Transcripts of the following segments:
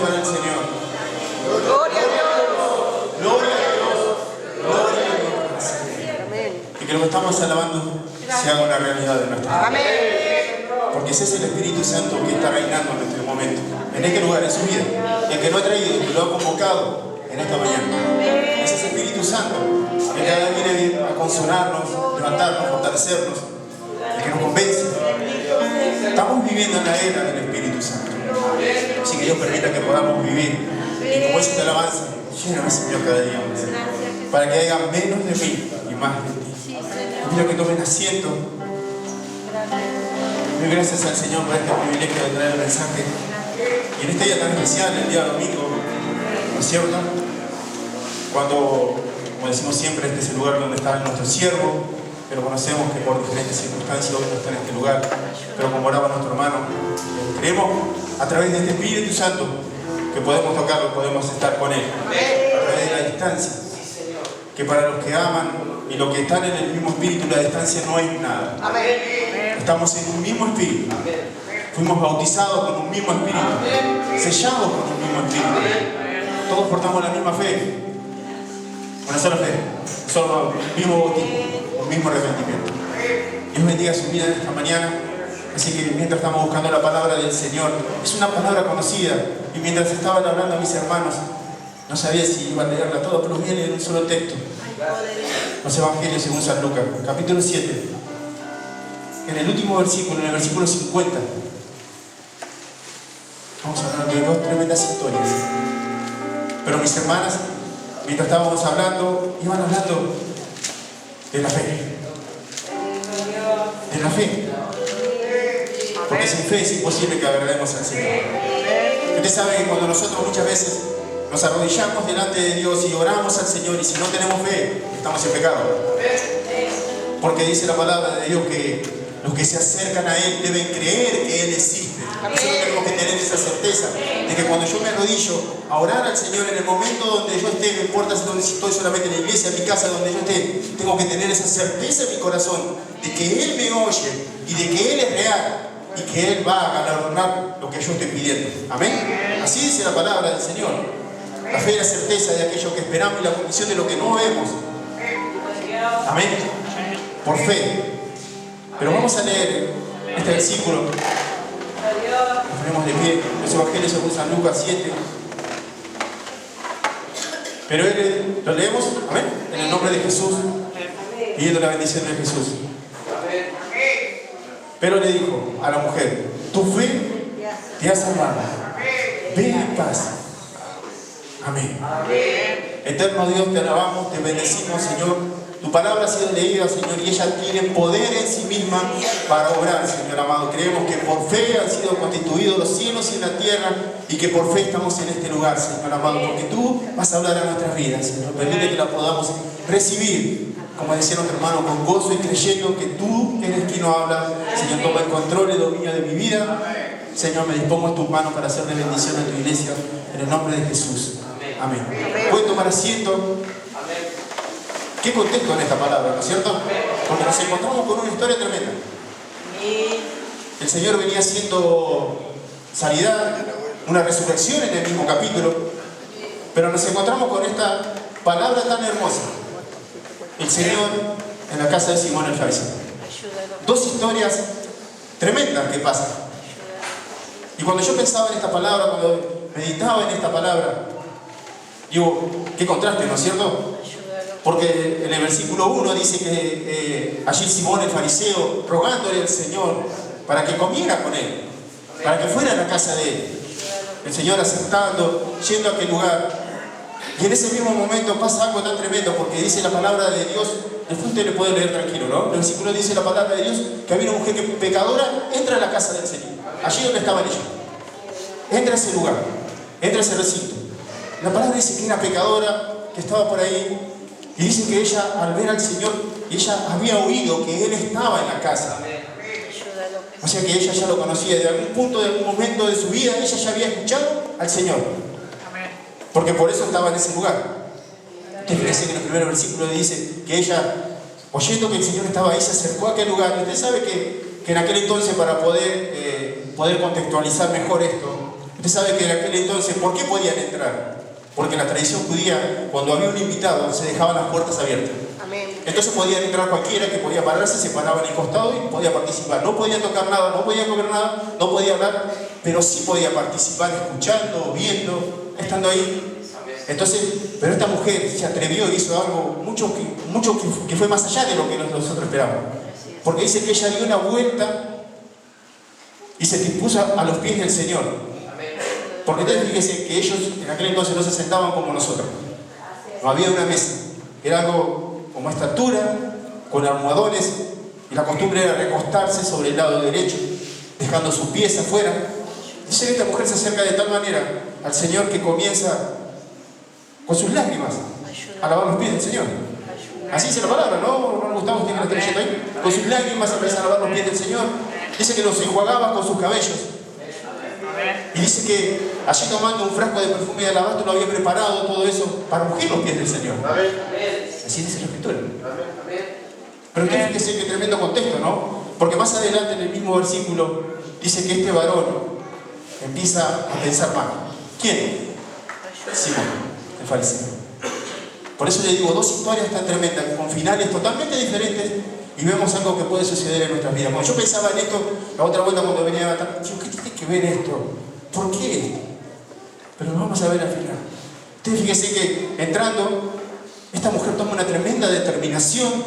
para el Señor. Gloria a Dios. Gloria a Dios. Gloria a Dios. Amén. Y que lo que estamos alabando se haga una realidad de nuestra vida. Amén. Porque ese es el Espíritu Santo que está reinando en este momento, en este lugar, en su vida. El que lo ha traído, el que lo ha convocado en esta mañana. Es ese Espíritu Santo que cada día viene a consolarnos, levantarnos, fortalecernos, el que nos convence. Estamos viviendo en la era del Espíritu Santo. Así que Dios permita que podamos vivir. Y como es esta alabanza, lléname, Señor, cada día. Para que haya menos de mí y más de ti. Quiero que tomen asiento. Muy gracias al Señor por este privilegio de traer el mensaje. Y en este día tan especial, el día domingo, ¿no es cierto? Cuando, como decimos siempre, este es el lugar donde está nuestro siervo, pero conocemos que por diferentes circunstancias hoy no está en este lugar. Pero como oraba nuestro hermano, creemos a través de este Espíritu Santo que podemos tocarlo, podemos estar con Él. A través de la distancia. Que para los que aman y los que están en el mismo espíritu, la distancia no es nada. Estamos en un mismo espíritu. Fuimos bautizados con un mismo espíritu. Sellados con un mismo espíritu. Todos portamos la misma fe. Una sola fe. Solo un mismo bautismo. Un mismo arrepentimiento. Dios bendiga su vida en esta mañana. Así que mientras estamos buscando la palabra del Señor, es una palabra conocida. Y mientras estaban hablando a mis hermanos, no sabía si iba a leerla toda, pero voy a leer un solo texto. Los Evangelios según San Lucas, capítulo 7. En el último versículo, en el versículo 50, vamos a hablar de dos tremendas historias. Pero mis hermanas, mientras estábamos hablando, iban hablando de la fe. De la fe. Porque sin fe es imposible que agrademos al Señor. Usted sabe que cuando nosotros muchas veces nos arrodillamos delante de Dios y oramos al Señor, y si no tenemos fe, estamos en pecado. Porque dice la palabra de Dios que los que se acercan a Él deben creer que Él existe. Nosotros tenemos que tener esa certeza de que cuando yo me arrodillo a orar al Señor en el momento donde yo esté, no importa si estoy solamente en la iglesia, en mi casa, donde yo esté, tengo que tener esa certeza en mi corazón de que Él me oye y de que Él es real y que Él va a galardonar lo que yo estoy pidiendo. Amén. Así dice la palabra del Señor. La fe es la certeza de aquello que esperamos y la convicción de lo que no vemos. Amén. Por fe. Pero vamos a leer este versículo. Nos ponemos de pie. Los Evangelios según San Lucas 7. Pero lo leemos, amén, en el nombre de Jesús, pidiendo la bendición de Jesús. Pero le dijo a la mujer: tu fe te ha salvado. Ve en paz. Amén. Eterno Dios, te alabamos, te bendecimos, Señor. Tu palabra ha sido leída, Señor, y ella tiene poder en sí misma para obrar, Señor amado. Creemos que por fe han sido constituidos los cielos y la tierra, y que por fe estamos en este lugar, Señor amado, porque tú vas a hablar a nuestras vidas, Señor. Permite que la podamos recibir, como decía nuestro hermano, con gozo y creyendo que tú eres quien nos habla. Señor, toma el control y dominio de mi vida. Señor, me dispongo en tus manos para hacer de bendición a tu iglesia, en el nombre de Jesús. Amén. Pueden tomar asiento. ¿Qué contexto en esta palabra, no es cierto? Porque nos encontramos con una historia tremenda. El Señor venía haciendo sanidad, una resurrección en el mismo capítulo, pero nos encontramos con esta palabra tan hermosa. El Señor en la casa de Simón el Fariseo. Dos historias tremendas que pasan. Y cuando yo pensaba en esta palabra, cuando meditaba en esta palabra, digo, qué contraste, ¿no es cierto? Porque en el versículo 1 dice que allí Simón el fariseo, rogándole al Señor para que comiera con él, para que fuera a la casa de él. El Señor aceptando, yendo a aquel lugar. Y en ese mismo momento pasa algo tan tremendo, porque dice la palabra de Dios, después usted le puede leer tranquilo, ¿no? El versículo dice la palabra de Dios, que había una mujer que pecadora entra a la casa del Señor, allí donde estaban ellos. Entra a ese lugar, entra a ese recinto. La palabra dice que era pecadora, que estaba por ahí. Y dice que ella, al ver al Señor, ella había oído que Él estaba en la casa. O sea que ella ya lo conocía. De algún punto, de algún momento de su vida, ella ya había escuchado al Señor. Porque por eso estaba en ese lugar. Usted fíjese que en el primer versículo dice que ella, oyendo que el Señor estaba ahí, se acercó a aquel lugar. Y usted sabe que en aquel entonces, para poder contextualizar mejor esto, Usted sabe que en aquel entonces, ¿por qué podían entrar? Porque en la tradición judía, cuando había un invitado, se dejaban las puertas abiertas. Amén. Entonces podían entrar cualquiera que podía pararse, se paraba en el costado y podía participar. No podía tocar nada, no podía comer nada, no podía hablar, pero sí podía participar escuchando, viendo, estando ahí. Entonces, pero esta mujer se atrevió y hizo algo mucho que fue más allá de lo que nosotros esperábamos. Porque dice que ella dio una vuelta y se dispuso a los pies del Señor. Porque ustedes fíjense que ellos en aquel entonces no se sentaban como nosotros. No había una mesa. Era algo como esta altura, con almohadones, y la costumbre era recostarse sobre el lado derecho, dejando sus pies afuera. Dice que esta mujer se acerca de tal manera al Señor que comienza con sus lágrimas a lavar los pies del Señor. Así dice la palabra, ¿no? ¿No le gustaba usted que la esté leyendo ahí? Con sus lágrimas empieza a lavar los pies del Señor. Dice que los enjuagaba con sus cabellos. Y dice que allí tomando un frasco de perfume de alabastro lo había preparado todo eso para ungir los pies del Señor. Así dice la Escritura. Pero usted fíjese que tremendo contexto, ¿no? Porque más adelante en el mismo versículo dice que este varón empieza a pensar mal. ¿Quién? Simón, el fariseo. Por eso le digo, dos historias tan tremendas, con finales totalmente diferentes, y vemos algo que puede suceder en nuestras vidas. Cuando yo pensaba en esto, la otra vuelta cuando venía a matar, digo, ¿qué tiene que ver esto? ¿Por qué? Pero lo vamos a ver al final. Ustedes fíjense que entrando, esta mujer toma una tremenda determinación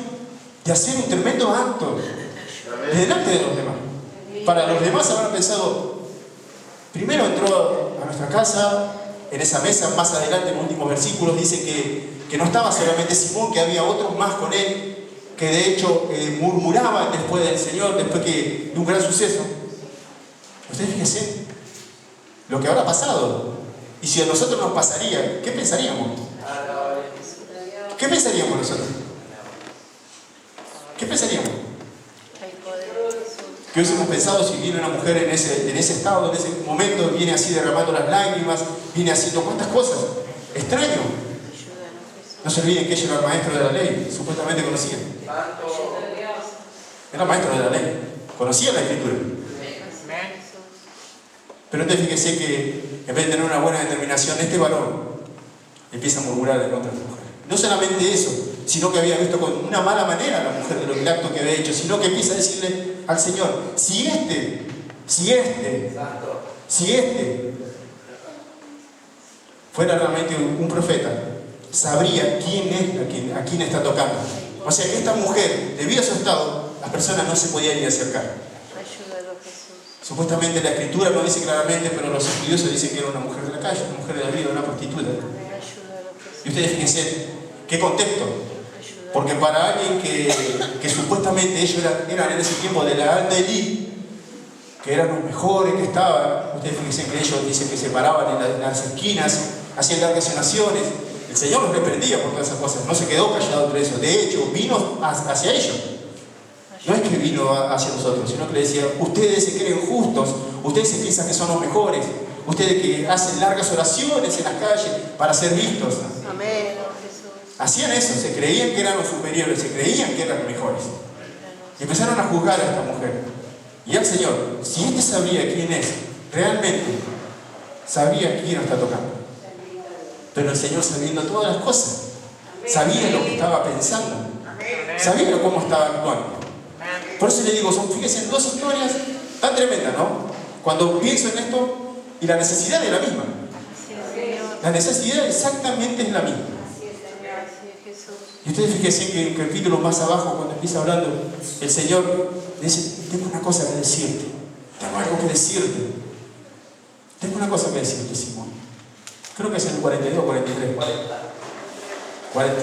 de hacer un tremendo acto de delante de los demás. Para los demás habrán pensado, primero entró a nuestra casa, en esa mesa, más adelante en los últimos versículos, dice que no estaba solamente Simón, que había otros más con él, que de hecho murmuraban después del Señor, después de un gran suceso. Ustedes fíjense lo que habrá pasado. Y si a nosotros nos pasaría, ¿qué pensaríamos? ¿Qué pensaríamos nosotros? ¿Qué pensaríamos? ¿Qué hubiésemos pensado si viene una mujer en ese estado, en ese momento, viene así derramando las lágrimas, viene haciendo cuántas cosas? Extraño. No se olviden que ella era el maestro de la ley, supuestamente conocía. Era maestro de la ley, conocía la Escritura. Pero entonces fíjese que en vez de tener una buena determinación, este varón empieza a murmurar en contra de la mujer. No solamente eso, sino que había visto con una mala manera a la mujer de lo que el acto que había hecho, sino que empieza a decirle al Señor, si este fuera realmente un profeta, sabría quién es a quién está tocando. O sea que esta mujer, debido a su estado, las personas no se podían ni acercar. Ayúdalo, Jesús. Supuestamente la Escritura no dice claramente, pero los estudiosos dicen que era una mujer de la calle, una mujer de la vida, una prostituta. Y ustedes fíjense, ¿qué contexto? Porque para alguien que supuestamente ellos eran en ese tiempo de la alta élite, que eran los mejores que estaban, ustedes fíjense que ellos dicen que se paraban en las esquinas, hacían largas oraciones. El Señor los reprendía por todas esas cosas, no se quedó callado entre eso. De hecho, vino hacia ellos. No es que vino hacia nosotros, sino que le decía, ustedes se creen justos, ustedes se piensan que son los mejores, ustedes que hacen largas oraciones en las calles para ser vistos. Amén, Jesús. Hacían eso, se creían que eran los superiores, se creían que eran los mejores. Y empezaron a juzgar a esta mujer. Y al Señor, si este sabía quién es, realmente sabía quién está tocando. Pero el Señor, sabiendo todas las cosas, sabía lo que estaba pensando, sabía cómo estaba actuando. Por eso le digo, fíjense en dos historias tan tremendas, ¿no? Cuando pienso en esto, y la necesidad es la misma. La necesidad exactamente es la misma. Y ustedes fíjense que en el capítulo más abajo, cuando empieza hablando, el Señor dice, tengo una cosa que decirte, tengo algo que decirte. Tengo una cosa que decirte, Simón. Creo que es el 42, 43, 40.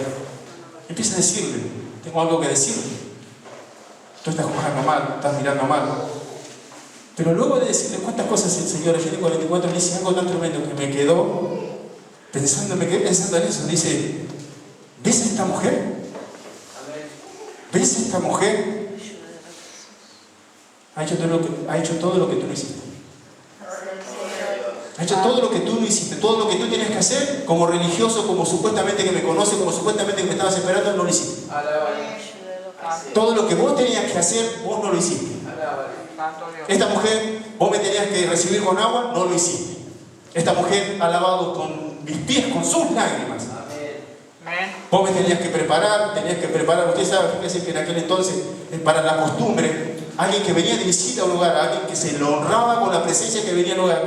Empieza a decirle, tengo algo que decirte. Tú estás jugando mal, estás mirando mal. Pero luego de decirle cuántas cosas el Señor, en el 44 le dice algo tan tremendo que me quedé pensando en eso. Dice, ¿ves a esta mujer? ¿Ves a esta mujer? Ha hecho todo lo que tú no hiciste. Ha hecho todo lo que tú no hiciste, todo lo que tú tenías que hacer como religioso, como supuestamente que me conoce, como supuestamente que me estabas esperando, no lo hiciste. Todo lo que vos tenías que hacer, vos no lo hiciste. Esta mujer, vos me tenías que recibir con agua, no lo hiciste. Esta mujer ha lavado con mis pies, con sus lágrimas. Vos me tenías que preparar. Ustedes saben, fíjense que en aquel entonces, para la costumbre, alguien que venía de visita a un lugar, alguien que se lo honraba con la presencia que venía al lugar,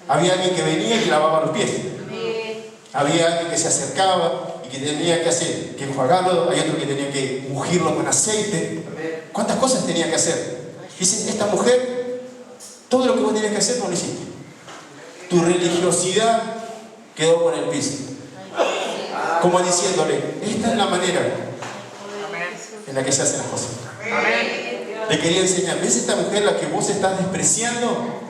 había alguien que venía y lavaba los pies. Había alguien que se acercaba y que tenía que hacer, que enjuagarlo, hay otro que tenía que ungirlo con aceite. ¿Cuántas cosas tenía que hacer? Dice, esta mujer, todo lo que vos tenías que hacer no lo hiciste. Tu religiosidad quedó por el piso. Como diciéndole, esta es la manera en la que se hacen las cosas. Le quería enseñar, ¿ves esta mujer la que vos estás despreciando?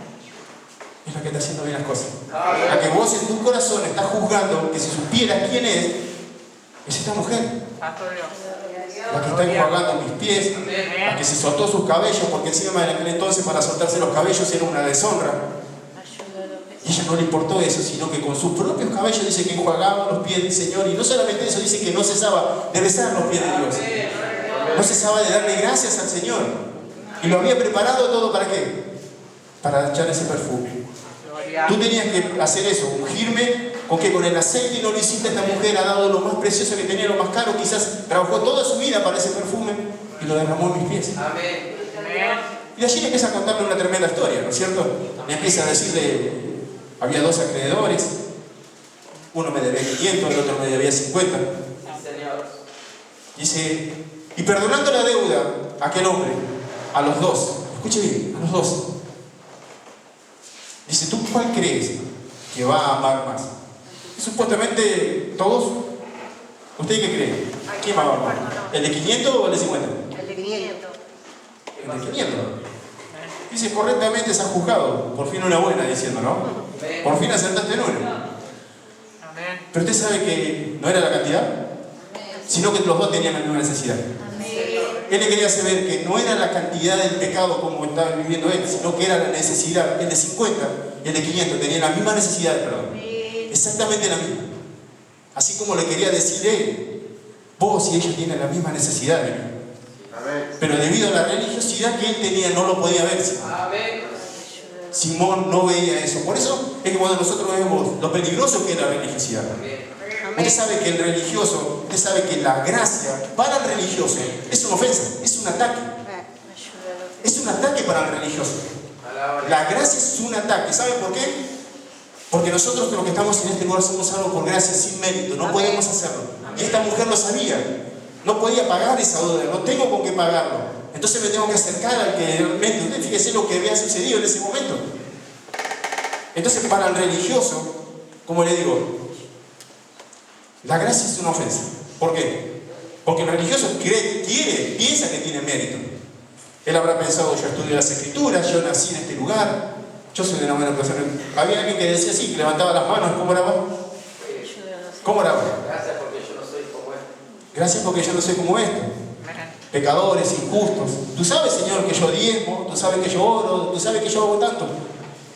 Es la que está haciendo bien las cosas. La que vos en tu corazón estás juzgando, que si supieras quién es esta mujer. La que está enjuagando mis pies, la que se soltó sus cabellos, porque encima en aquel entonces para soltarse los cabellos era una deshonra. Y a ella no le importó eso, sino que con sus propios cabellos dice que enjuagaba los pies del Señor. Y no solamente eso, dice que no cesaba de besar los pies de Dios. No cesaba de darle gracias al Señor. Y lo había preparado todo ¿para qué? Para echar ese perfume. Tú tenías que hacer eso, ungirme con que con el aceite, y no lo hiciste. Esta mujer ha dado lo más precioso que tenía, lo más caro. Quizás trabajó toda su vida para ese perfume y lo derramó en mis pies. Y de allí le empieza a contarle una tremenda historia, ¿no es cierto? Le empieza a decirle, había dos acreedores, uno me debía 500, el otro me debía 50. Dice, y perdonando la deuda a aquel hombre, a los dos, escuche bien, a los dos. Dice, ¿tú cuál crees que va a amar más? Supuestamente todos. ¿Usted qué cree? ¿Quién va a amar? ¿El de 500 o el de 50? El de 500. El de 500. Dice, correctamente se ha juzgado. Por fin una buena, diciendo, ¿no? Por fin acertaste en una. Pero usted sabe que no era la cantidad, sino que los dos tenían la misma necesidad. Él le quería saber que no era la cantidad del pecado como estaba viviendo él, sino que era la necesidad. El de 50 y el de 500 tenían la misma necesidad de perdón. Exactamente la misma. Así como le quería decir él, vos y ella tienen la misma necesidad de mí. Pero debido a la religiosidad que él tenía, no lo podía ver. Simón no veía eso. Por eso es que cuando nosotros vemos lo peligroso que es la religiosidad. Usted sabe que el religioso, usted sabe que la gracia para el religioso es una ofensa, es un ataque. Es un ataque para el religioso. La gracia es un ataque. ¿Sabe por qué? Porque nosotros los que estamos en este lugar somos salvos por gracia, sin mérito. No podemos hacerlo. Y esta mujer lo sabía. No podía pagar esa deuda. No tengo con qué pagarlo. Entonces me tengo que acercar al que realmente. Usted fíjese lo que había sucedido en ese momento. Entonces para el religioso, como le digo, la gracia es una ofensa. ¿Por qué? Porque el religioso piensa que tiene mérito. Él habrá pensado, yo estudié las escrituras, yo nací en este lugar, yo soy de una buena persona. Había alguien que decía así, que levantaba las manos. ¿Cómo era vos? ¿Cómo era vos? Gracias porque yo no soy como esto. Gracias porque yo no soy como esto. Pecadores, injustos. Tú sabes, Señor, que yo diezmo, tú sabes que yo oro, tú sabes que yo hago tanto.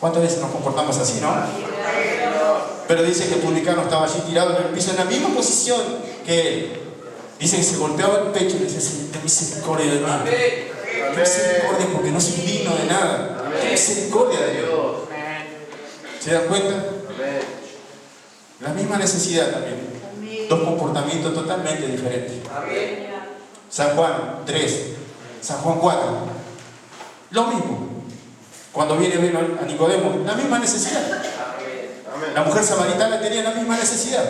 ¿Cuántas veces nos comportamos así, no? Pero dice que el publicano estaba allí tirado en el piso, en la misma posición que él. Dice que se golpeaba el pecho y le decía, Señor, ten misericordia de mí. Ten misericordia porque no soy digno de nada. Ten misericordia de Dios. ¿Se dan cuenta? La misma necesidad también. Dos comportamientos totalmente diferentes. San Juan 3, San Juan 4. Lo mismo. Cuando viene a Nicodemo, la misma necesidad. La mujer samaritana tenía la misma necesidad.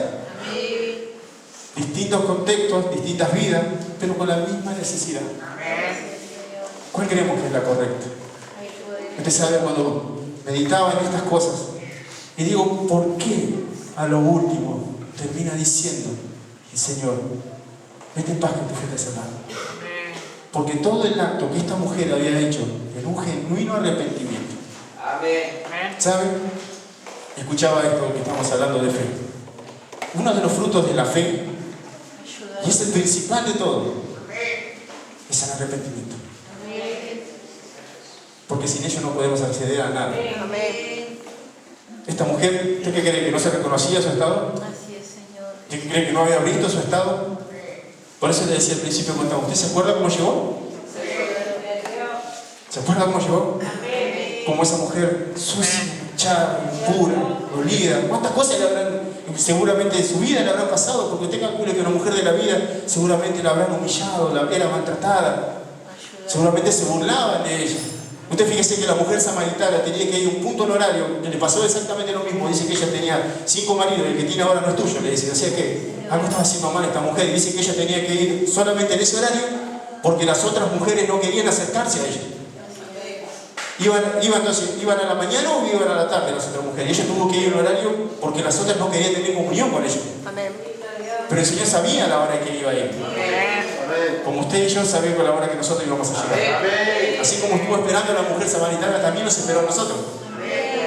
Distintos contextos, distintas vidas, pero con la misma necesidad. ¿Cuál creemos que es la correcta? Usted sabe, cuando meditaba en estas cosas, y digo, ¿por qué a lo último termina diciendo el Señor, vete en paz que te fuiste sanado? Porque todo el acto que esta mujer había hecho en un genuino arrepentimiento. ¿Sabe? Escuchaba esto que estamos hablando de fe. Uno de los frutos de la fe, y es el principal de todo, es el arrepentimiento. Porque sin ello no podemos acceder a nada. Esta mujer, ¿usted qué cree? ¿Que no se reconocía su estado? Así es, Señor. ¿Qué cree? ¿Que no había visto su estado? Por eso le decía al principio, cuando ¿usted se acuerda cómo llegó? ¿Se acuerda cómo llegó? Como esa mujer sucia, hinchada, impura, dolida. ¿Cuántas cosas le habrán, seguramente en su vida le habrán pasado? Porque usted calcule que una mujer de la vida seguramente la habrán humillado, la era maltratada, seguramente se burlaban de ella. Usted fíjese que la mujer samaritana tenía que ir a un punto en horario, que le pasó exactamente lo mismo. Dice que ella tenía 5 maridos y el que tiene ahora no es tuyo, le dice. O sea que algo estaba haciendo mal esta mujer. Y dice que ella tenía que ir solamente en ese horario porque las otras mujeres no querían acercarse a ella. ¿Iban a la mañana o iban a la tarde las otras mujeres? Y ella tuvo que ir en horario porque las otras no querían tener comunión con ella. Pero el Señor sabía la hora que iba a ir. Como usted y yo sabemos la hora que nosotros íbamos a llegar. Así como estuvo esperando a la mujer samaritana, también nos esperó a nosotros.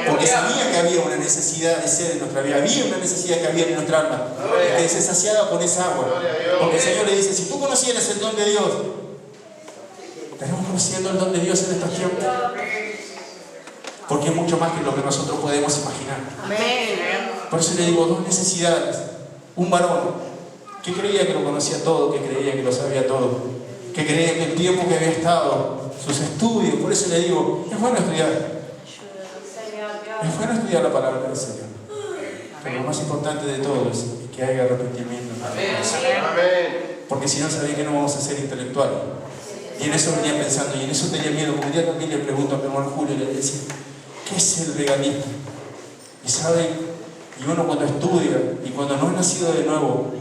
Porque sabía que había una necesidad de sed en nuestra vida. Había una necesidad que había en nuestra alma, que se saciaba con esa agua. Porque el Señor le dice, si tú conocieras el don de Dios, ¿estaremos conociendo el don de Dios en estos tiempos? Porque es mucho más que lo que nosotros podemos imaginar. Por eso le digo, 2 necesidades. Un varón que creía que lo conocía todo, que creía que lo sabía todo, que creía que el tiempo que había estado, sus estudios, por eso le digo, es bueno estudiar. Es bueno estudiar la palabra del Señor. Pero lo más importante de todo es que haya arrepentimiento. Porque si no, sabía que no vamos a ser intelectuales. Y en eso venía pensando, y en eso tenía miedo. Como un día también le pregunto a mi hermano Julio, le decía, ¿qué es el legalismo? Y sabe, y uno cuando estudia y cuando no es nacido de nuevo,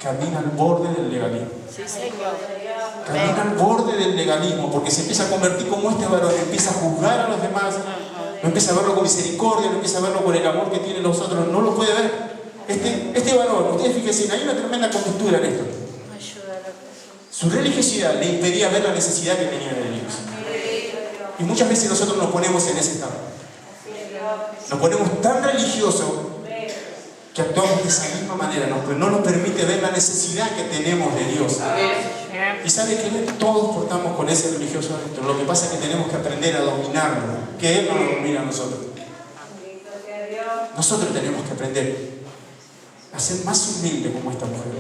camina al borde del legalismo. Sí, Señor. Camina al borde del legalismo, porque se empieza a convertir como este varón, empieza a juzgar a los demás, no empieza a verlo con misericordia, no empieza a verlo con el amor que tienen los otros, no lo puede ver. Este varón, ustedes fíjense, hay una tremenda contextura en esto. Su religiosidad le impedía ver la necesidad que tenía de Dios. Y muchas veces nosotros nos ponemos en ese estado. Nos ponemos tan religiosos que actuamos de esa misma manera, no nos permite ver la necesidad que tenemos de Dios. Y sabe que todos portamos con ese religioso dentro. Lo que pasa es que tenemos que aprender a dominarlo, que Él no lo domina a nosotros. Nosotros tenemos que aprender a ser más humildes como esta mujer.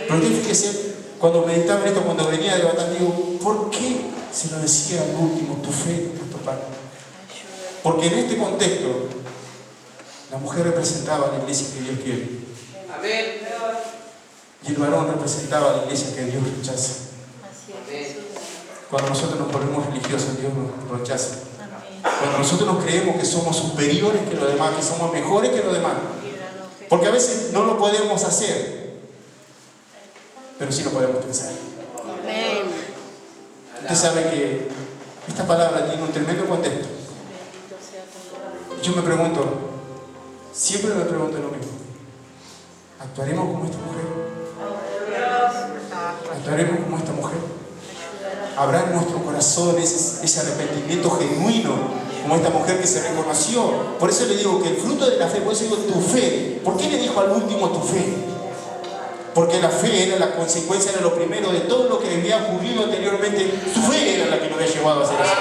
Pero usted fíjese, cuando meditaba en esto, cuando venía de batalla, digo, ¿por qué se lo decía al último, tu fe, tu parte? Porque en este contexto, la mujer representaba a la iglesia que Dios quiere. Y el varón representaba a la iglesia que Dios rechaza. Cuando nosotros nos ponemos religiosos, Dios nos rechaza. Cuando nosotros nos creemos que somos superiores que los demás, que somos mejores que los demás. Porque a veces no lo podemos hacer, pero sí lo podemos pensar. Usted sabe que esta palabra tiene un tremendo contexto. Yo me pregunto, siempre me pregunto lo mismo. ¿Actuaremos como esta mujer? ¿Actuaremos como esta mujer? ¿Habrá en nuestro corazón ese arrepentimiento genuino como esta mujer que se reconoció? Por eso le digo que el fruto de la fe, por eso digo tu fe. ¿Por qué le dijo al último tu fe? Porque la fe era la consecuencia, era lo primero de todo lo que había ocurrido anteriormente. Su fe era la que nos había llevado a hacer eso.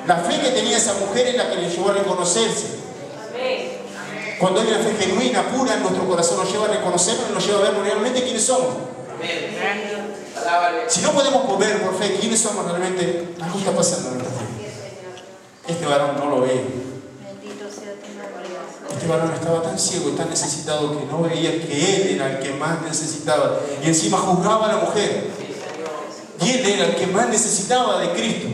La fe que tenía esa mujer es la que le llevó a reconocerse. Cuando hay una fe genuina, pura en nuestro corazón, nos lleva a reconocernos y nos lleva a ver realmente quiénes somos. Si no podemos ver por fe quiénes somos realmente, algo está pasando en nuestra fe. Este varón no lo ve. Este varón estaba tan ciego y tan necesitado que no veía que él era el que más necesitaba. Y encima juzgaba a la mujer. Y él era el que más necesitaba de Cristo.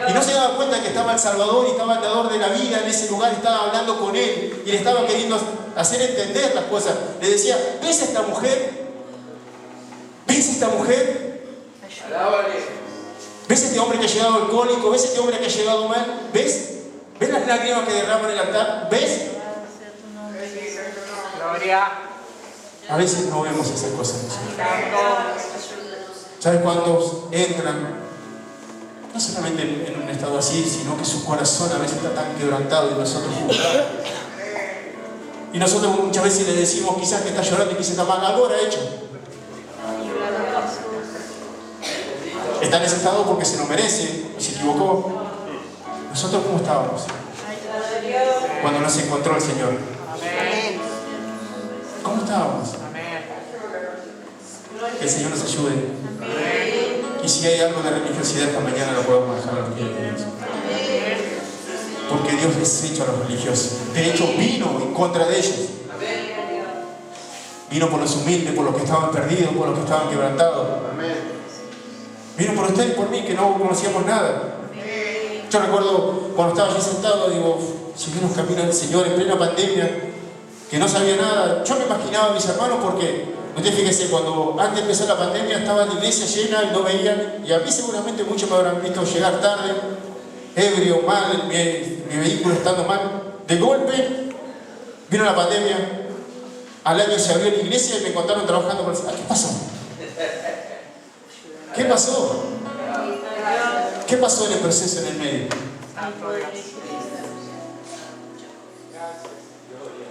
Y no se daba cuenta que estaba el Salvador y estaba el dador de la vida en ese lugar, estaba hablando con él y le estaba queriendo hacer entender las cosas. Le decía, ¿ves a esta mujer? ¿Ves a esta mujer? ¿Ves a este hombre que ha llegado alcohólico? ¿Ves a este hombre que ha llegado mal? ¿Ves? ¿Ves las lágrimas que derraman en el altar? ¿Ves? A veces no vemos esas cosas. ¿Sabes cuántos entran? No solamente en un estado así, sino que su corazón a veces está tan quebrantado y nosotros juzgamos. Y nosotros muchas veces le decimos quizás que está llorando y quizás está mal, algo habrá hecho. Está en ese estado porque se lo merece, o se equivocó. ¿Nosotros cómo estábamos? Cuando nos encontró el Señor. ¿Cómo estábamos? Que el Señor nos ayude. Y si hay algo de religiosidad esta mañana, lo podemos dejar a los pies de Dios. Porque Dios desecha a los religiosos. De hecho, vino en contra de ellos. Vino por los humildes, por los que estaban perdidos, por los que estaban quebrantados. Vino por usted y por mí, que no conocíamos nada. Yo recuerdo cuando estaba allí sentado, digo, si vino un camino del Señor en plena pandemia, que no sabía nada. Yo me imaginaba a mis hermanos porque, usted fíjese, cuando antes empezó la pandemia estaba la iglesia llena y no veían, y a mí seguramente muchos me habrán visto llegar tarde, ebrio, mal, mi vehículo estando mal. De golpe vino la pandemia, al año se abrió la iglesia y me encontraron trabajando con el Señor. ¿Qué pasó? ¿Qué pasó? ¿Qué pasó en el proceso en el medio?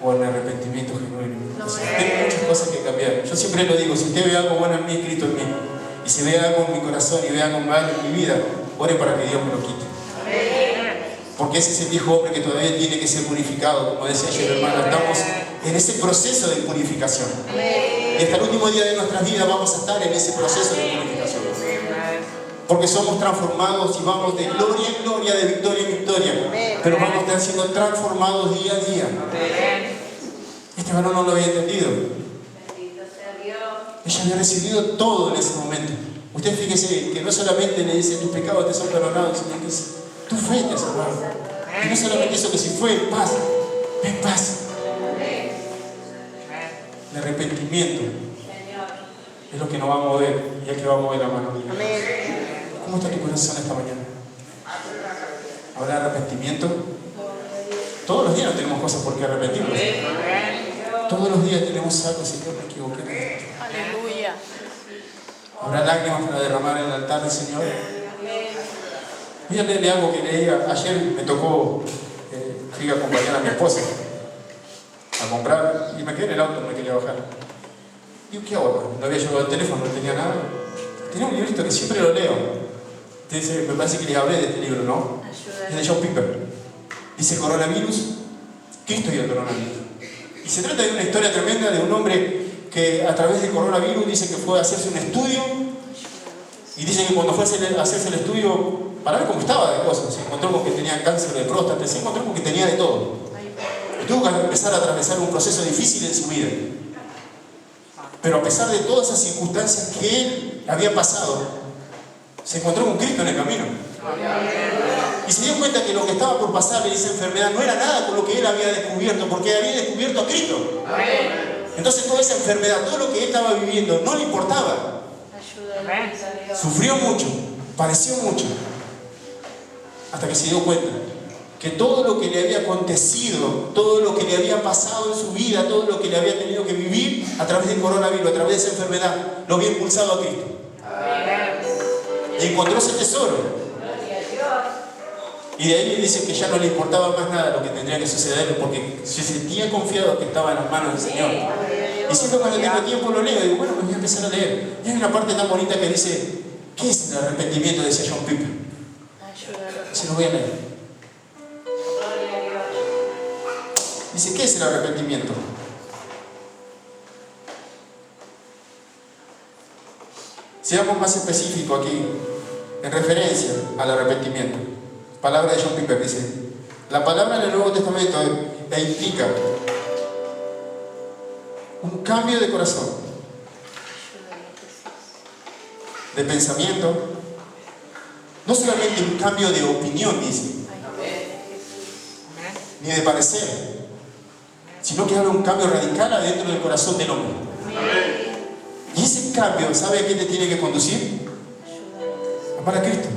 O en el arrepentimiento genuino. Tengo muchas cosas que cambiar. Yo siempre lo digo, si usted ve algo bueno en mí, escrito en mí, y si ve algo en mi corazón y ve algo malo en mi vida, ore para que Dios me lo quite. Porque ese es el viejo hombre que todavía tiene que ser purificado. Como decía yo, hermano, estamos en ese proceso de purificación. Y hasta el último día de nuestras vidas vamos a estar en ese proceso de purificación. Porque somos transformados y vamos de gloria en gloria, de victoria en victoria. Pero vamos a estar siendo transformados día a día. Este varón no lo había entendido. Ella había recibido todo en ese momento. Usted fíjese que no solamente le dice tus pecados te son perdonados, sino que dice tu fe te ha salvado. Y no solamente eso, que si fue en paz, en paz. El arrepentimiento es lo que nos va a mover y es que va a mover la mano de Dios. ¿Cómo está tu corazón esta mañana? ¿Habrá arrepentimiento? Todos los días no tenemos cosas por qué arrepentirnos. Todos los días tenemos algo, Señor, me equivoqué. Aleluya. ¿Habrá lágrimas para derramar en el altar del Señor? Voy a leerle algo que leía. Ayer me tocó, fui a acompañar a mi esposa a comprar y me quedé en el auto, no me quería bajar. Digo, ¿qué hago? No había llevado el teléfono, no tenía nada. Tenía un librito que siempre lo leo. Entonces, me parece que les hablé de este libro, ¿no? Es de John Piper. Dice coronavirus, Cristo y el coronavirus. Y se trata de una historia tremenda de un hombre que a través del coronavirus dice que fue a hacerse un estudio y dice que cuando fue a hacerse el estudio para ver cómo estaba de cosas, se encontró con que tenía cáncer de próstata, se encontró con que tenía de todo. Y tuvo que empezar a atravesar un proceso difícil en su vida. Pero a pesar de todas esas circunstancias que él había pasado, se encontró con Cristo en el camino. Y se dio cuenta que lo que estaba por pasarle, esa enfermedad, no era nada con lo que él había descubierto, porque había descubierto a Cristo. Entonces toda esa enfermedad, todo lo que él estaba viviendo, no le importaba. Sufrió mucho, padeció mucho, hasta que se dio cuenta que todo lo que le había acontecido, todo lo que le había pasado en su vida, todo lo que le había tenido que vivir a través del coronavirus, a través de esa enfermedad, lo había impulsado a Cristo. Y encontró ese tesoro. Y de ahí dice que ya no le importaba más nada lo que tendría que suceder, porque se sentía confiado que estaba en las manos del Señor. Y siempre cuando tengo tiempo lo leo y digo, bueno, pues voy a empezar a leer. Y hay una parte tan bonita que dice, ¿qué es el arrepentimiento? Decía John Piper. Se lo voy a leer. Dice, ¿qué es el arrepentimiento? Seamos más específicos aquí, en referencia al arrepentimiento. Palabra de John Piper dice, la palabra en el Nuevo Testamento implica un cambio de corazón, de pensamiento, no solamente un cambio de opinión, dice, ni de parecer, sino que habla un cambio radical adentro del corazón del hombre. Y ese cambio, ¿sabe a qué te tiene que conducir? Amar a Cristo.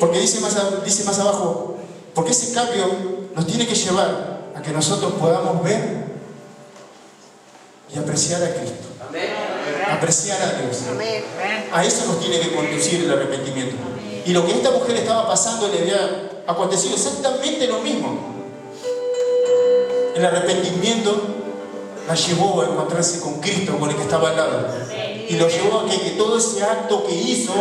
Porque dice más abajo, porque ese cambio nos tiene que llevar a que nosotros podamos ver y apreciar a Cristo. Apreciar a Dios. A eso nos tiene que conducir el arrepentimiento. Y lo que esta mujer estaba pasando le había acontecido exactamente lo mismo. El arrepentimiento la llevó a encontrarse con Cristo, con el que estaba al lado. Y lo llevó a que todo ese acto que hizo,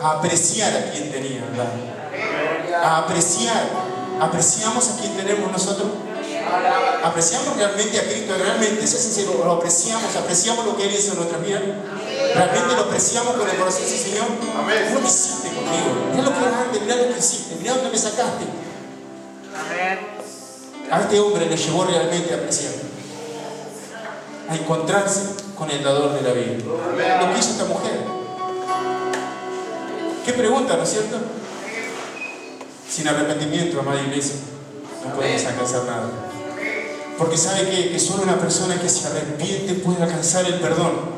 a apreciar a quien tenía al lado. A apreciar. ¿Apreciamos a quien tenemos nosotros? ¿Apreciamos realmente a Cristo? ¿Realmente, sé sincero, lo apreciamos? ¿Apreciamos lo que Él hizo en nuestras vidas? ¿Realmente lo apreciamos con el corazón? Sí, Señor. ¿Cómo lo hiciste conmigo? Mirá lo que era antes, mirá lo que hiciste, mirá dónde me sacaste. a este hombre le llevó realmente a apreciar, a encontrarse con el dador de la vida. Lo que hizo esta mujer. ¿Qué pregunta, no es cierto? Sin arrepentimiento, amada iglesia, no podemos alcanzar nada. Porque sabe que solo una persona que se arrepiente puede alcanzar el perdón.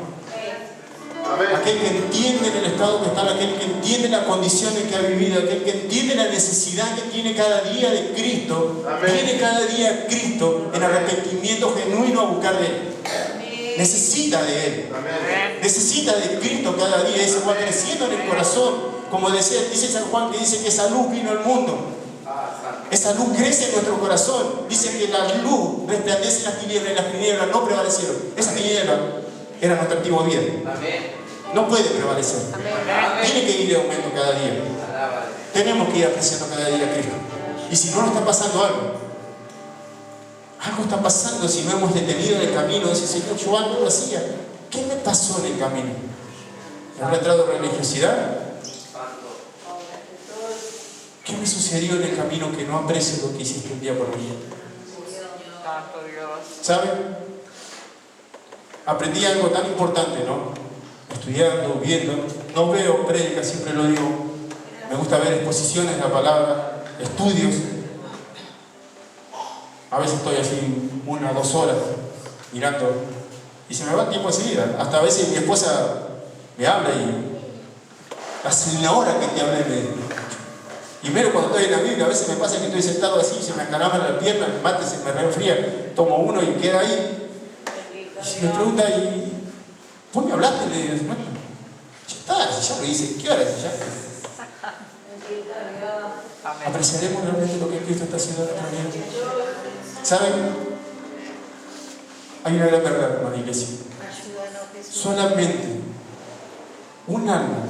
Aquel que entiende en el estado que está, aquel que entiende la condición en que ha vivido, aquel que entiende la necesidad que tiene cada día de Cristo, viene cada día a Cristo en arrepentimiento genuino a buscar de Él. Necesita de Él. Necesita de Cristo cada día. Y se va creciendo en el corazón. Como dice San Juan, que dice que esa luz vino al mundo. Esa luz crece en nuestro corazón. Dice que la luz resplandece en las tinieblas y las tinieblas no prevalecieron. Esa tiniebla era nuestra antigua vida. No puede prevalecer. Tiene que ir de aumento cada día. Tenemos que ir apreciando cada día a Cristo. Y si no nos está pasando algo está pasando si no hemos detenido en el camino. Dice, Señor, yo algo lo hacía. ¿Qué me pasó en el camino? ¿Me habrá entrado religiosidad? ¿Qué me sucedió en el camino que no aprecio lo que hiciste un día por mí? ¿Saben? Aprendí algo tan importante, ¿no? Estudiando, viendo. No veo prédicas, siempre lo digo. Me gusta ver exposiciones de la palabra, estudios. A veces estoy así 1 o 2 horas mirando y se me va el tiempo enseguida. Hasta a veces mi esposa me habla y hace 1 hora que te hablé y menos cuando estoy en la Biblia. A veces me pasa que estoy sentado así, se me acalaman las piernas, el mate se me refría, tomo uno y queda ahí. Y me pregunta, ¿y vos me hablaste? Le digo, bueno, ya está, ya me dice, ¿qué hora es ya? Apreciaremos realmente lo que Cristo está haciendo en nuestra vida. ¿Saben? Hay una gran verdad, hermana iglesia. Solamente un alma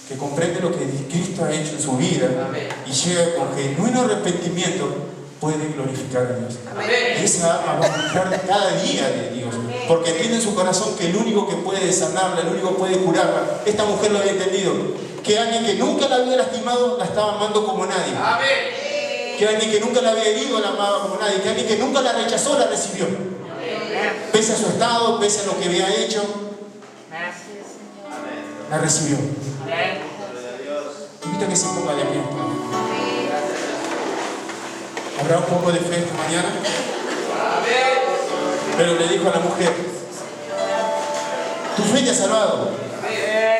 que comprende lo que Cristo ha hecho en su vida y llega con genuino arrepentimiento puede glorificar a Dios. Y esa alma va a buscar cada día de Dios, porque entiende en su corazón que el único que puede sanarla, el único que puede curarla, esta mujer lo había entendido, que alguien que nunca la había lastimado la estaba amando como nadie. Que alguien que nunca la había herido la amaba como nadie, que alguien que nunca la rechazó la recibió. Pese a su estado, pese a lo que había hecho, la recibió. Invito a que se ponga de pie. ¿Habrá un poco de fe esta mañana? Pero le dijo a la mujer, tu fe te ha salvado.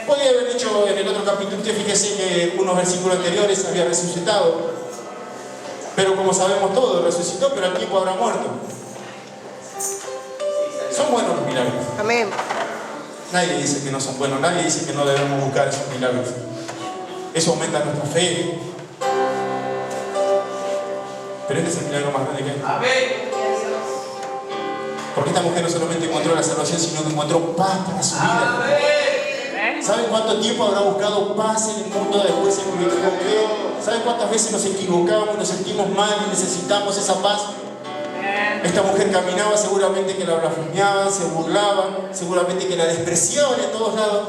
Podría haber dicho en el otro capítulo, fíjese que unos versículos anteriores había resucitado. Pero como sabemos todos, resucitó, pero al tiempo habrá muerto. Son buenos los milagros. Amén. Nadie dice que no son buenos, nadie dice que no debemos buscar esos milagros. Eso aumenta nuestra fe. Pero este es el milagro más grande que hay. Amén. Porque esta mujer no solamente encontró la salvación, sino que encontró paz para su vida. ¿Saben cuánto tiempo habrá buscado paz en el mundo después de que me equivoqué? ¿Saben cuántas veces nos equivocamos, nos sentimos mal y necesitamos esa paz? Esta mujer caminaba, seguramente que la blasfemiaban, se burlaban, seguramente que la despreciaban en todos lados.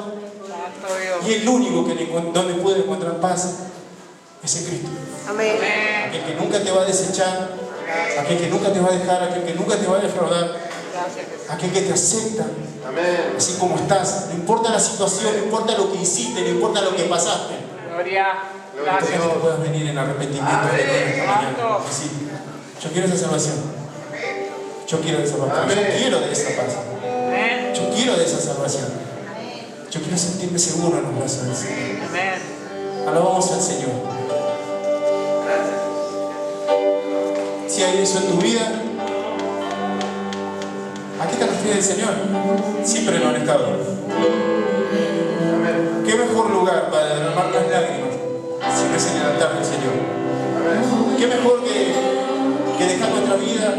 Y el único donde puede encontrar paz es en Cristo. Amén. Aquel que nunca te va a desechar, aquel que nunca te va a dejar, aquel que nunca te va a defraudar, aquel que te acepta así como estás. No importa la situación, no importa lo que hiciste, no importa lo que pasaste. Gloria. Gracias. Que puedas venir en arrepentimiento esta mañana. Sí, yo quiero esa salvación. Yo quiero de esa paz. Yo quiero de esa paz. Yo quiero de esa salvación. Yo quiero sentirme seguro en los brazos del Señor. Alabamos al Señor. Si hay eso en tu vida, aquí están los pies del Señor. Siempre lo han estado. ¿Qué mejor lugar para derramar las lágrimas si no es en el altar del Señor? ¿Qué mejor que dejar nuestra vida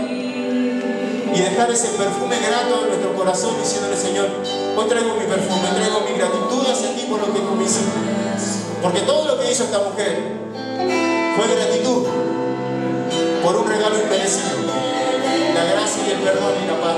y dejar ese perfume grato en nuestro corazón diciéndole, Señor, hoy traigo mi perfume, traigo mi gratitud hacia ti por lo que tú me hiciste? Porque todo lo que hizo esta mujer fue gratitud por un regalo inmerecido, la gracia y el perdón y la paz